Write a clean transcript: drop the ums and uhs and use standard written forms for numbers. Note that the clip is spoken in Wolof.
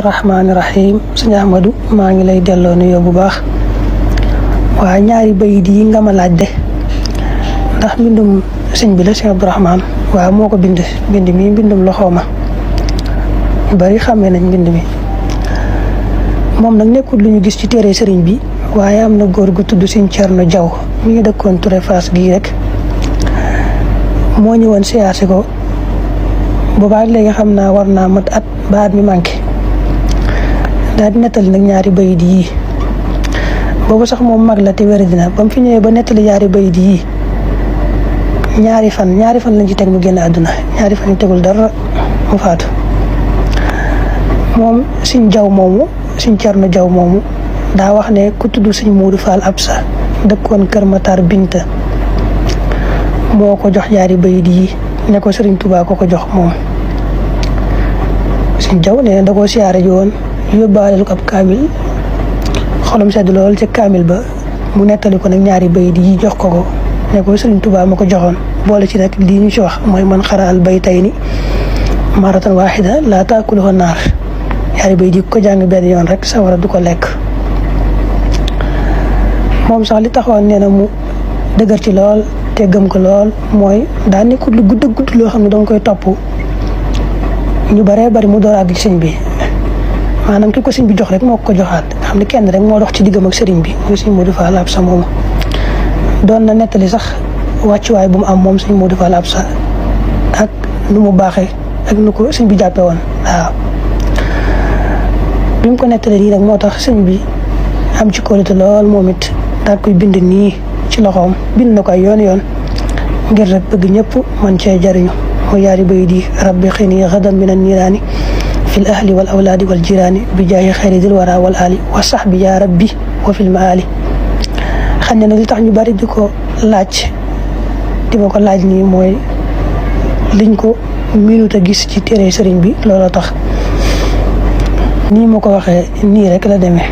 rahmaani rahim sëñ Ahmadou maa ngi lay delloo nuyoo bu baax waaye ñaari bayit yi nga ma laaj de ndax mbindum sëñ bi la sëñ Abdourahmane waaw moo ko bind mi mbindum loxo ma ñu bari xàmmee nañ mbind mi moom nag nekkul lu ñu gis ci téere sëriñ bi waaye am na góor gu tudd sëñ Cerno Jaw mi ngi dëkkoon Touré Fass gii rek moo ñëwoon siyaasi ko boobaa léegi xam naa war naa mat at ba at mi manqué daal di nettali nag ñaari bayit yii boobu sax moom mag la te wér dina ba mu fi ñëwee ba nettali ñaari bayit yii ñaari fan lañ ci teg mu génn àdduna ñaari fan yu tegul dara mu faatu moom Sëñ Jaw moomu Sëñ Cerno Jaw moomu daa wax ne ku tudd Sëñ Moodu Faal Absa dëkkoon Kër Matar Binta moo ko jox ñaari bayit yi ne ko Sëriñ Tuubaa ko jox moom Sëñ Jaw ne da koo siyaare ji woon yóbbaaleel ko ab kaamil xolam sedd lool ca kaamil ba mu nettali ko nag ñaari bayit yi jox ko ne ko Sëriñ Tuubaa ma ko joxoon boole ci nag lii ñu ci wax mooy man xaraal baytayni maratan waahida laa taakuluhu naar ñaari bayit yi ko jàng benn yoon rek sawara du ko lekk moom sax li taxoon nee na mu dëgër ci lool te gëm ko lool mooy daa nekkul lu gudd loo xam ne danga koy topp ñu baree bari mu door àgg ci sëñ bi maanaam ki ko sëñ bi jox rek moo ko joxaat nga xam ne kenn rek moo dox ci diggam ak sëriñ bi muy Sëñ Moodu Faal Absa moomu doon na nettali sax wàccuwaay bu mu am moom Sëñ Moodu Faal Absa ak nu mu baaxee ak nu ko sëñ bi jàppee woon waaw bi mu ko nettali nii nag moo tax sëñ bi am ci kóolute lool moom it daal koy bind nii ci loxoom bind na ko ay yoon ngir rek bëgg ñëpp man cee jariñu mu yaari bay di rabbi xini xadan min an niiraani fil ahli wal awlaadi wal jiraani bi jaayi xayri dil wara wal ali wa sahbi yaa rabbi wa fil maali xam ne nag li tax ñu bari di ko laaj di ma ko laaj nii mooy liñ ko minute a gis ci téere sëriñ bi looloo tax nii ma ko waxee nii rek la demee